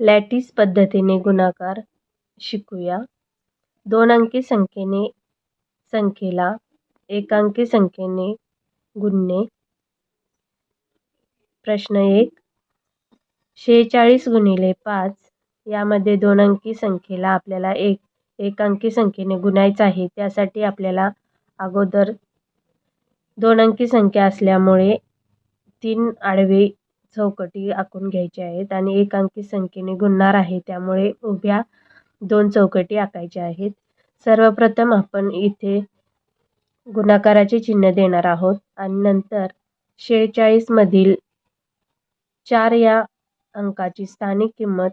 Lattice पद्धतीने गुणाकार शिकूया. 2 अंकी संख्येला एकांकी संख्येने गुणणे. प्रश्न 1. 46 गुणिले 5 यामध्ये 2 अंकी संख्येला आपल्याला एकांकी संख्येने गुणायचं आहे. त्यासाठी आपल्याला अगोदर 2 अंकी संख्या असल्यामुळे 3 आडवे चौकटी आखून घ्यायचे आहेत आणि एकांकी संख्येने गुणणार आहे, त्यामुळे उभ्या 2 चौकटी आखायच्या आहेत. सर्वप्रथम आपण इथे गुणाकाराचे चिन्ह देणार आहोत आणि नंतर 46 मधील 4 या अंकाची स्थानिक किंमत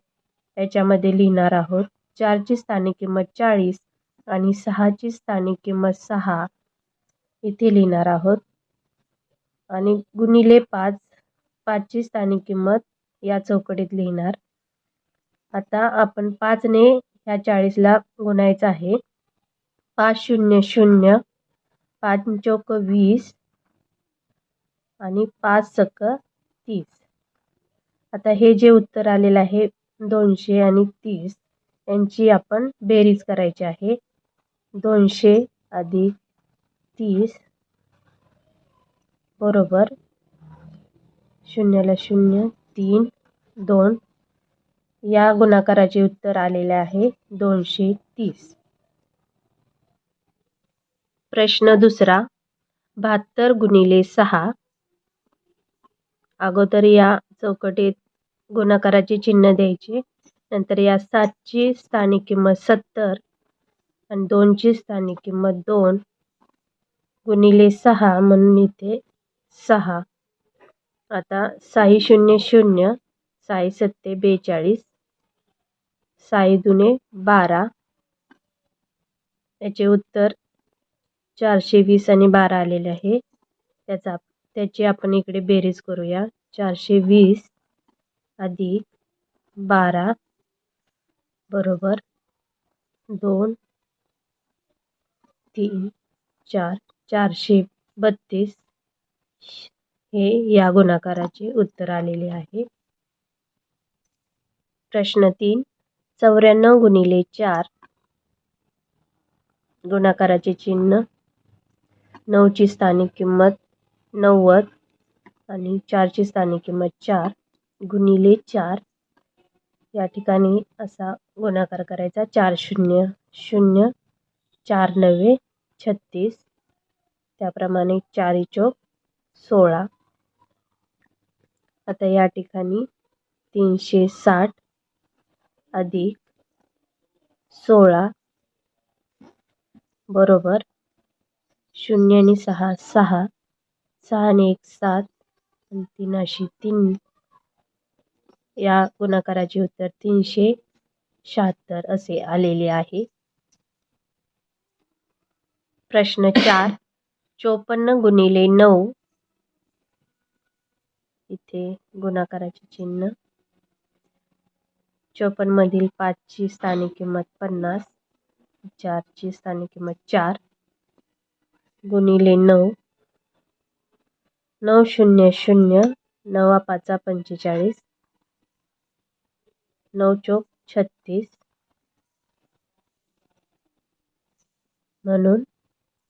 याच्यामध्ये लिहिणार आहोत. 4 ची स्थानिक किंमत 40 आणि 6 ची स्थानिक किंमत 6 इथे लिहिणार आहोत आणि गुणिले 5 ची स्थानिक किंमत या चौकटीत लिहिणार. आता आपण 5 ने ह्या 40 ला गुणायचं आहे. 5 0 0, 5 चौक 20 आणि 5 चक्क 30. आता हे जे उत्तर आलेलं आहे 200 आणि 30 यांची आपण बेरीज करायची आहे. 200 अधिक 30 बरोबर 0 ला 0 3 2. या गुणाकाराचे उत्तर आलेले आहे 230. प्रश्न दुसरा. 72 गुणिले 6. अगोदर या चौकटीत गुणाकाराचे चिन्ह द्यायचे. नंतर या 7 ची स्थानिक किंमत 70 आणि 2 ची स्थानिक किंमत 2 गुणिले 6 म्हणून इथे 6. आता 6 0 0, 6 7 42, 6 दुने 12. याचे उत्तर 420 आणि 12 आलेले आहे. त्याची आपण इकडे बेरीज करूया. 420 अधिक 12 बरोबर 2 3 4 432 हे या गुणाकाराचे उत्तर आलेले आहे. प्रश्न 3. 94 गुणिले 4. गुणाकाराचे चिन्ह. 9 ची स्थानिक किंमत 90 आणि 4 ची स्थानिक किंमत 4 गुणिले 4. या ठिकाणी असा गुणाकार करायचा. 4 0 0, 4 9 36, त्याप्रमाणे 4 चौक 16. आता या ठिकाणी 360 अधिक 16 बरोबर 0 आणि 6 6, 6 आणि 1 7 आणि 3 अशी 3. या गुणाकाराचे उत्तर 376 असे आलेले आहे. प्रश्न 4. 54 गुणिले 9. इथे गुणाकाराचे चिन्ह. 54 मधील 5 ची स्थानिक किंमत 50, 4 ची स्थानिक किंमत 4 गुणिले 9. 9 0 0, 9 5 45, 9 चौक 36 म्हणून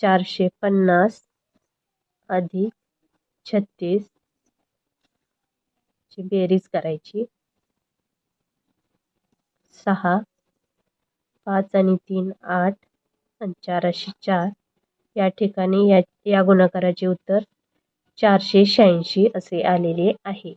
450 अधिक 36 ची बेरीज करायची. 6 5 आणि 3 8 आणि 4 अशी 4. या ठिकाणी या गुणाकाराचे उत्तर 486 असे आलेले आहे.